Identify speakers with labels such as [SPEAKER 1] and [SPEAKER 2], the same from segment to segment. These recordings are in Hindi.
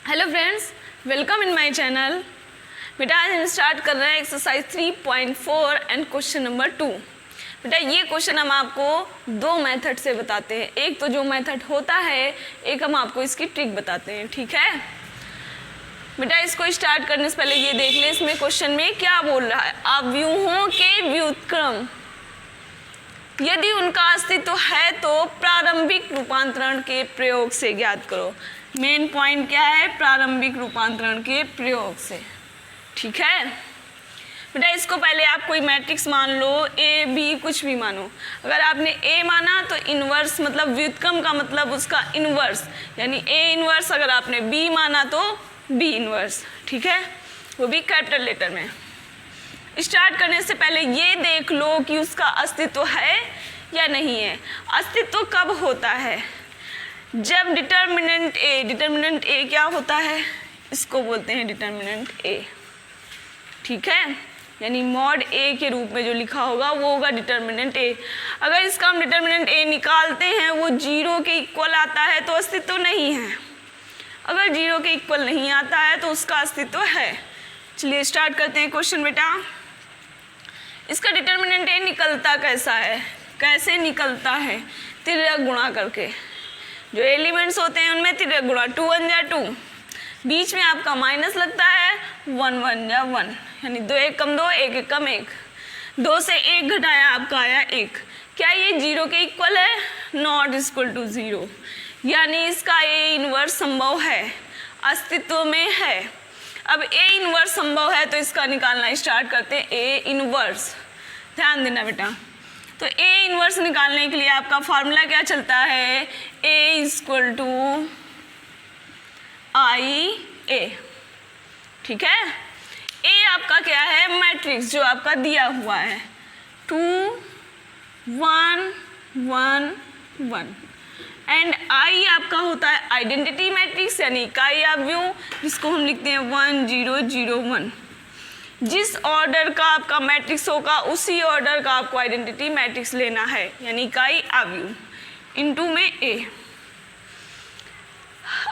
[SPEAKER 1] Hello friends, welcome in my channel. बेटा आज हम स्टार्ट कर रहे हैं एक्सरसाइज 3.4 एंड क्वेश्चन नंबर 2। बेटा ये क्वेश्चन हम आपको दो मेथड से बताते हैं। एक तो जो मेथड होता है, एक हम आपको इसकी ट्रिक बताते हैं। ठीक है बेटा, इसको स्टार्ट करने से पहले ये देख लें इसमें क्वेश्चन में क्या बोल रहा है। अव्यूहों के व्युत्क्रम यदि उनका अस्तित्व है तो प्रारंभिक रूपांतरण के प्रयोग से ज्ञात करो। मेन पॉइंट क्या है? प्रारंभिक रूपांतरण के प्रयोग से। ठीक है बेटा, इसको पहले आप कोई मैट्रिक्स मान लो, ए बी कुछ भी मानो। अगर आपने ए माना तो इनवर्स मतलब व्युत्क्रम का मतलब उसका इनवर्स, यानी ए इनवर्स। अगर आपने बी माना तो बी इनवर्स। ठीक है, वो भी कैपिटल लेटर में। स्टार्ट करने से पहले ये देख लो कि उसका अस्तित्व है या नहीं है। अस्तित्व कब होता है? जब डिटर्मिनेंट ए क्या होता है? इसको बोलते हैं डिटर्मिनेंट ए। ठीक है, यानी मॉड ए के रूप में जो लिखा होगा वो होगा डिटर्मिनेंट ए। अगर इसका हम डिटर्मिनेंट ए निकालते हैं, वो 0 के इक्वल आता है तो अस्तित्व नहीं है। अगर 0 के इक्वल नहीं आता है तो उसका अस्तित्व है। चलिए स्टार्ट करते हैं क्वेश्चन बेटा। इसका डिटर्मिनेंट ए निकलता कैसा है? कैसे निकलता है? तिर्यक गुणा करके। जो एलिमेंट्स होते हैं उनमें तिर्यक गुणा, 2 1 जा 2, बीच में आपका माइनस लगता है, 1 1 जा 1, यानी 2 1 कम 2, 1 1 कम 1, 2 से 1 घटाया आपका आया 1। क्या ये 0 के इक्वल है? नॉट इक्वल टू 0, यानी इसका ए इनवर्स संभव है, अस्तित्व में है। अब ए इनवर्स संभव है तो इसका निकालना स्टार्ट करते हैं। ए इनवर्स, ध्यान देना बेटा। तो ए इनवर्स निकालने के लिए आपका फॉर्मूला क्या चलता है? ए इक्वल टू आई ए। ठीक है, ए आपका क्या है? मैट्रिक्स जो आपका दिया हुआ है, 2 1 1 1, एंड आई आपका होता है आइडेंटिटी मैट्रिक्स, यानी इकाई अवयव, जिसको हम लिखते हैं 1 0 0 1। जिस ऑर्डर का आपका मैट्रिक्स होगा उसी ऑर्डर का आपको आइडेंटिटी मैट्रिक्स लेना है, यानी इकाई अवयव इनटू में ए।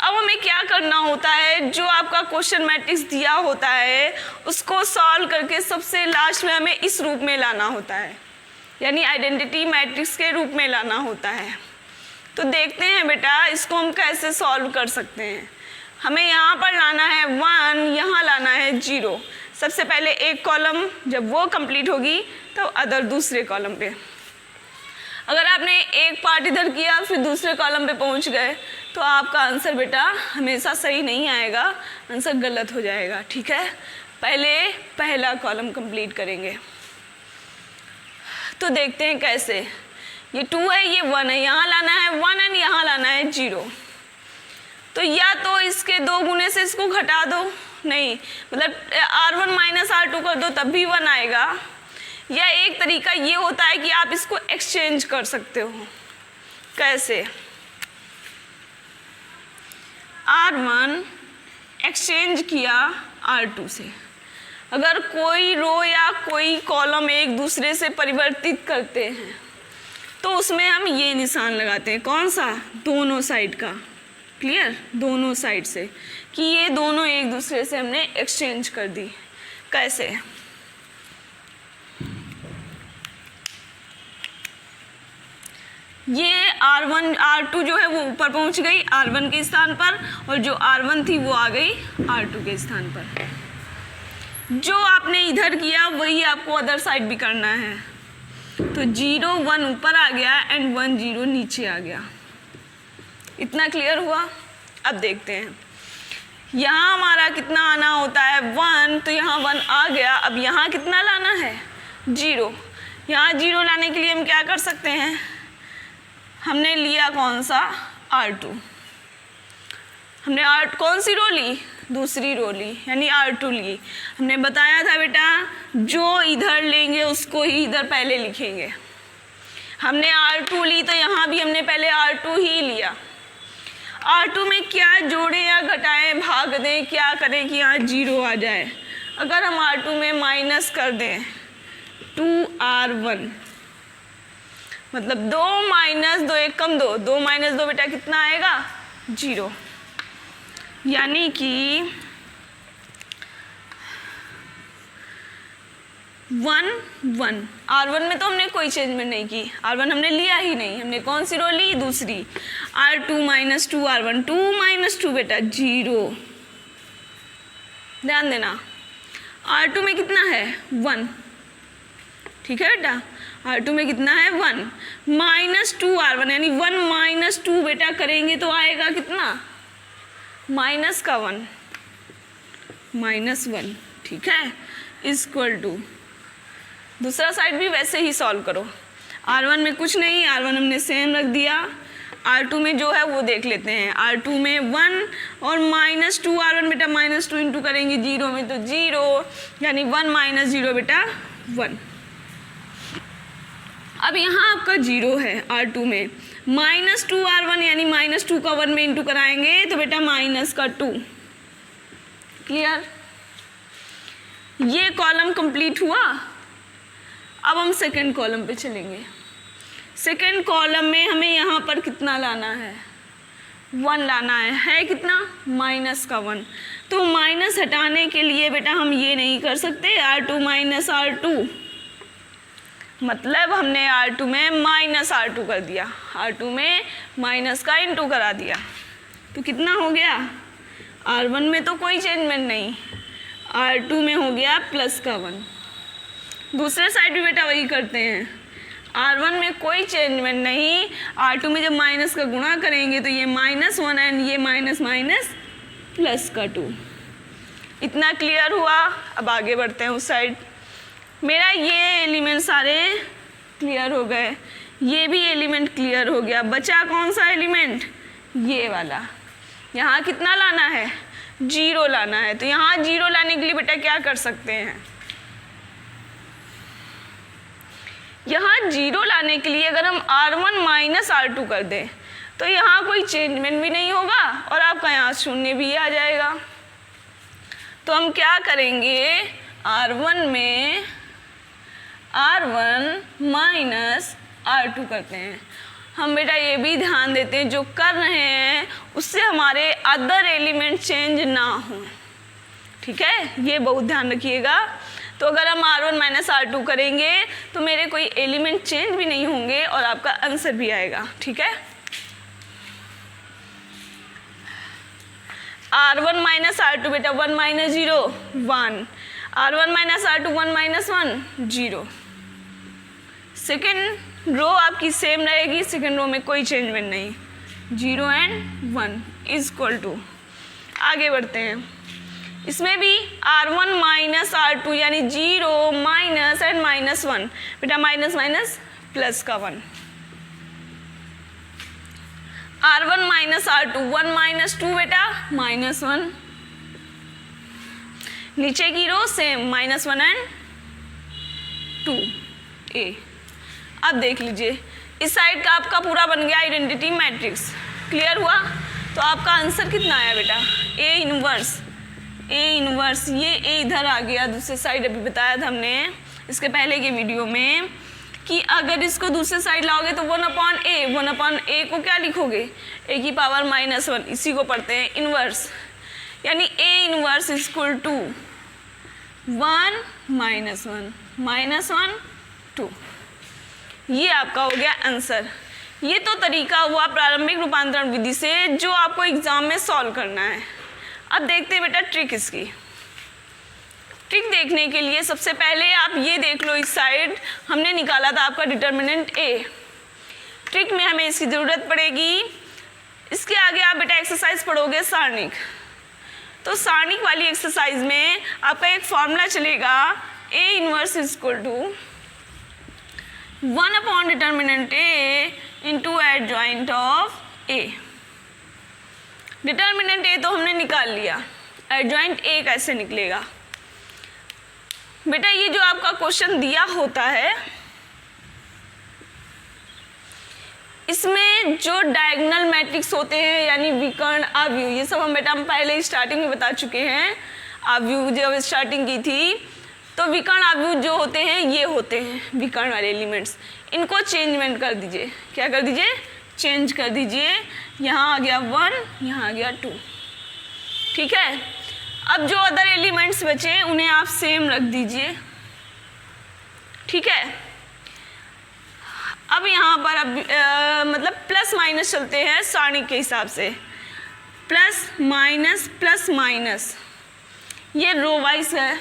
[SPEAKER 1] अब हमें क्या करना होता है? जो आपका क्वेश्चन मैट्रिक्स दिया होता है उसको सॉल्व करके सबसे लास्ट में हमें इस रूप में लाना होता है, यानी आइडेंटिटी मैट्रिक्स के रूप में लाना होता है। तो देखते हैं बेटा इसको हम कैसे सॉल्व कर सकते हैं। हमें यहाँ पर लाना है 1, यहाँ लाना है 0। सबसे पहले एक कॉलम, जब वो कंप्लीट होगी तो अदर दूसरे कॉलम पे। अगर आपने एक पार्ट इधर किया फिर दूसरे कॉलम पे पहुँच गए तो आपका आंसर बेटा हमेशा सही नहीं आएगा, आंसर गलत हो जाएगा। ठीक है, पहले पहला कॉलम कंप्लीट करेंगे। तो देखते हैं कैसे। ये 2 है, ये 1 है, यहाँ लाना है 1 एंड यहाँ लाना है 0। तो या तो इसके 2 गुने से इसको घटा दो, नहीं मतलब R1 माइनस R2 कर दो तब भी 1 आएगा। या एक तरीका ये होता है कि आप इसको एक्सचेंज कर सकते हो। कैसे? R1 एक्सचेंज किया R2 से। अगर कोई रो या कोई कॉलम एक दूसरे से परिवर्तित करते हैं तो उसमें हम ये निशान लगाते हैं। कौन सा? दोनों साइड का। क्लियर? दोनों साइड से, कि ये दोनों एक दूसरे से हमने एक्सचेंज कर दी। कैसे? ये R1 R2 जो है वो ऊपर पहुंच गई R1 के स्थान पर, और जो R1 थी वो आ गई R2 के स्थान पर। जो आपने इधर किया वही आपको अदर साइड भी करना है। तो 0 1 ऊपर आ गया एंड 1 0 नीचे आ गया। इतना क्लियर हुआ? अब देखते हैं यहाँ हमारा कितना आना होता है 1, तो यहाँ 1 आ गया। अब यहाँ कितना लाना है? 0। यहाँ 0 लाने के लिए हम क्या कर सकते हैं? हमने लिया कौन सा? R2। हमने कौन सी रो ली? दूसरी रो ली, यानी R2 ली। हमने बताया था बेटा जो इधर लेंगे उसको ही इधर पहले लिखेंगे। हमने R2 ली तो यहाँ भी हमने पहले R2 ही लिया। R2 में क्या जोड़ें या घटाएं, भाग दें, क्या करें कि यहाँ 0 आ जाए? अगर हम R2 में माइनस कर दें 2R1, मतलब 2 माइनस 2 1 कम 2, 2 माइनस 2 बेटा कितना आएगा? 0। यानी कि 1 1। R1 में तो हमने कोई चेंजमेंट नहीं की, R1 हमने लिया ही नहीं, हमने कौन सी रो ली, दूसरी। R2 माइनस 2 R1, 2 माइनस 2 बेटा 0। ध्यान देना, R2 में कितना है 1, ठीक है बेटा, R2 में कितना है 1, माइनस 2 R1 यानी 1 माइनस 2 बेटा करेंगे तो आएगा कितना, माइनस का 1, माइनस 1, ठीक है, इक्वल टू, दूसरा साइड भी वैसे ही सॉल्व करो। R1 में कुछ नहीं, R1 हमने सेम रख दिया, R2 में जो है वो देख लेते हैं। R2 में 1 और माइनस 2 R1 बेटा, माइनस 2 इंटू करेंगे 0 में तो 0, यानी 1 माइनस 0 बेटा 1। अब यहाँ आपका 0 है R2 में, माइनस 2 R1 यानी माइनस 2 का 1 में इंटू कराएंगे तो बेटा माइनस का 2। क्लियर, ये कॉलम कंप्लीट हुआ। अब हम सेकंड कॉलम पे चलेंगे। सेकंड कॉलम में हमें यहाँ पर कितना लाना है, 1 लाना है कितना, माइनस का 1। तो माइनस हटाने के लिए बेटा हम ये नहीं कर सकते, R2 माइनस R2, मतलब हमने R2 में माइनस R2 कर दिया, R2 में माइनस का इंटू करा दिया, तो कितना हो गया, R1 में तो कोई चेंजमेंट नहीं, R2 में हो गया प्लस का 1। दूसरे साइड भी बेटा वही करते हैं, R1 में कोई चेंजमेंट नहीं, R2 में जब माइनस का गुणा करेंगे तो ये माइनस 1 एंड ये माइनस माइनस प्लस का 2। इतना क्लियर हुआ। अब आगे बढ़ते हैं उस साइड। मेरा ये एलिमेंट सारे क्लियर हो गए, ये भी एलिमेंट क्लियर हो गया, बचा कौन सा एलिमेंट, ये वाला। यहाँ कितना लाना है, 0 लाना है। तो यहाँ 0 लाने के लिए बेटा क्या कर सकते हैं, यहाँ 0 लाने के लिए अगर हम R1 माइनस R2 कर दें तो यहाँ कोई चेंजमेंट भी नहीं होगा और आपका यहाँ शून्य भी आ जाएगा। तो हम क्या करेंगे, R1 में R1 माइनस R2 करते हैं। हम बेटा ये भी ध्यान देते हैं जो कर रहे हैं उससे हमारे अदर एलिमेंट चेंज ना हो, ठीक है, ये बहुत ध्यान रखिएगा। तो अगर हम R1 माइनस R2 करेंगे तो मेरे कोई एलिमेंट चेंज भी नहीं होंगे और आपका आंसर भी आएगा, ठीक है। R1 माइनस R2 बेटा 1 minus 0 1, R1 minus R2 1 minus 1 0। Second row आपकी सेम रहेगी, सेकेंड रो में कोई चेंजमेंट नहीं, 0 एंड 1 इज इक्वल टू। आगे बढ़ते हैं, इसमें भी R1 माइनस R2 यानी 0 माइनस एंड माइनस 1 बेटा, माइनस माइनस प्लस का 1। R1 माइनस R2 1 माइनस 2 बेटा माइनस 1, नीचे की रो सेम माइनस 1 एंड 2 A। अब देख लीजिए इस साइड का आपका पूरा बन गया आइडेंटिटी मैट्रिक्स। क्लियर हुआ। तो आपका आंसर कितना आया बेटा, A इनवर्स, ये A इधर आ गया दूसरे साइड। अभी बताया था हमने इसके पहले के वीडियो में कि अगर इसको दूसरे साइड लाओगे तो 1/A, 1/A को क्या लिखोगे, A की पावर -1, इसी को पढ़ते हैं इनवर्स, यानी A inverse is equal to 1 -1 -1 2। ये आपका हो गया आंसर। ये तो तरीका हुआ प्रारंभिक रूपांतरण विधि से जो आपको एग्जाम में सॉल्व करना है। अब देखते हैं बेटा ट्रिक इसकी। ट्रिक देखने के लिए सबसे पहले आप ये देख लो, इस साइड हमने निकाला था आपका डिटर्मिनेंट A। ट्रिक में हमें इसकी ज़रूरत पड़ेगी। इसके आगे आप बेटा एक्सरसाइज पढ़ोगे सारणिक। तो सारणिक वाली एक्सरसाइज में आपका एक फॉर्मूला चलेगा, A inverse is equal to 1 determinant A into adjoint of A। Determinant A तो हमने निकाल लिया, एडजॉइंट A कैसे निकलेगा बेटा। ये जो आपका क्वेश्चन दिया होता है इसमें जो डायगोनल मैट्रिक्स होते हैं यानी विकर्ण अवयव, ये सब हम बेटा हम पहले स्टार्टिंग में बता चुके हैं। अवयव जब स्टार्टिंग की थी तो विकर्ण अवयव जो होते हैं ये होते हैं विकर्ण वाले एलिमेंट्स। इनको चेंजमेंट कर दीजिए, क्या कर दीजिए, चेंज कर दीजिए। यहाँ आ गया 1, यहाँ आ गया 2। ठीक है। अब जो अदर एलिमेंट्स बचे उन्हें आप सेम रख दीजिए, ठीक है। अब यहाँ पर अब मतलब प्लस माइनस चलते हैं सारणी के हिसाब से, प्लस माइनस, ये रो वाइज है।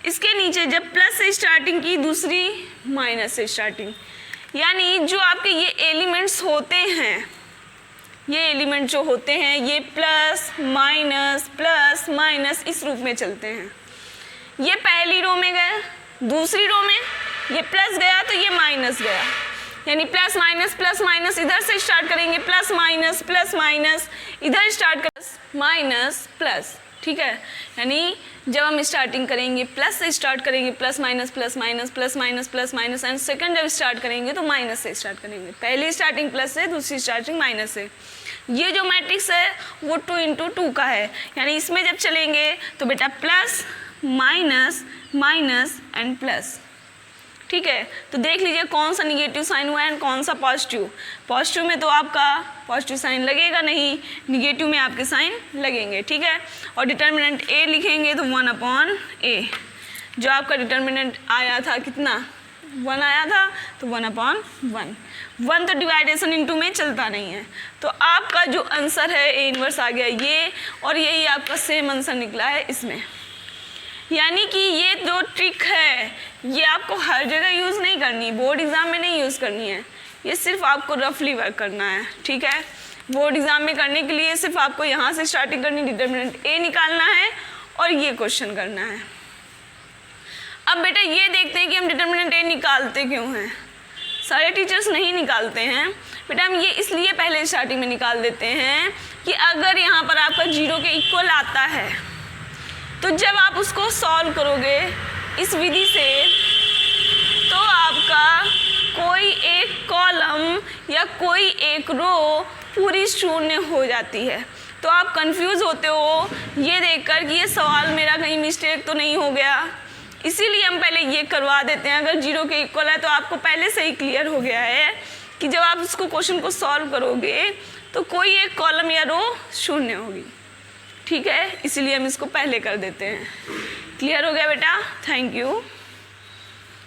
[SPEAKER 1] इसके नीचे जब प्लस से स्टार्टिंग की, दूसरी माइनस से स्टार्टिंग, यानी जो आपके ये एलिमेंट्स होते हैं, ये एलिमेंट जो होते हैं ये प्लस माइनस इस रूप में चलते हैं। ये पहली रो में गए, दूसरी रो में ये प्लस गया तो ये माइनस गया, यानी प्लस माइनस इधर से स्टार्ट करेंगे, प्लस माइनस इधर स्टार्ट कर माइनस प्लस, ठीक है। यानी जब हम स्टार्टिंग करेंगे प्लस से स्टार्ट करेंगे, प्लस माइनस एंड सेकंड जब स्टार्ट करेंगे तो माइनस से स्टार्ट करेंगे। पहली स्टार्टिंग प्लस से, दूसरी स्टार्टिंग माइनस से। ये जो मैट्रिक्स है वो 2 × 2 का है, यानी इसमें जब चलेंगे तो बेटा प्लस माइनस एंड प्लस, ठीक है। तो देख लीजिए कौन सा निगेटिव साइन हुआ है एंड कौन सा पॉजिटिव। पॉजिटिव में तो आपका पॉजिटिव साइन लगेगा नहीं, निगेटिव में आपके साइन लगेंगे, ठीक है। और डिटर्मिनेंट ए लिखेंगे तो 1/a, जो आपका डिटर्मिनेंट आया था कितना 1 आया था, तो 1/1 तो डिवाइडेशन इनटू में चलता नहीं है। तो आपका जो आंसर है ए इनवर्स आ गया ये, और यही आपका सेम आंसर निकला है इसमें। यानी कि ये जो ट्रिक है ये आपको हर जगह यूज़ नहीं करनी, बोर्ड एग्ज़ाम में नहीं यूज़ करनी है, ये सिर्फ आपको रफली वर्क करना है, ठीक है। बोर्ड एग्ज़ाम में करने के लिए सिर्फ आपको यहाँ से स्टार्टिंग करनी, डिटर्मिनेंट ए निकालना है और ये क्वेश्चन करना है। अब बेटा ये देखते हैं कि हम डिटर्मिनेंट ए निकालते क्यों हैं। सारे टीचर्स नहीं निकालते हैं बेटा, हम ये इसलिए पहले स्टार्टिंग में निकाल देते हैं कि अगर यहाँ पर आपका 0 के इक्वल आता है तो जब आप उसको सॉल्व करोगे इस विधि से तो आपका कोई एक कॉलम या कोई एक रो पूरी शून्य हो जाती है। तो आप कंफ्यूज होते हो ये देखकर कि ये सवाल मेरा कहीं मिस्टेक तो नहीं हो गया, इसीलिए हम पहले ये करवा देते हैं। अगर 0 के इक्वल है तो आपको पहले से ही क्लियर हो गया है कि जब आप उसको क्वेश्चन को सॉल्व करोगे तो कोई एक कॉलम या रो शून्य होगी, ठीक है। इसीलिए हम इसको पहले कर देते हैं। क्लियर हो गया बेटा? Thank you.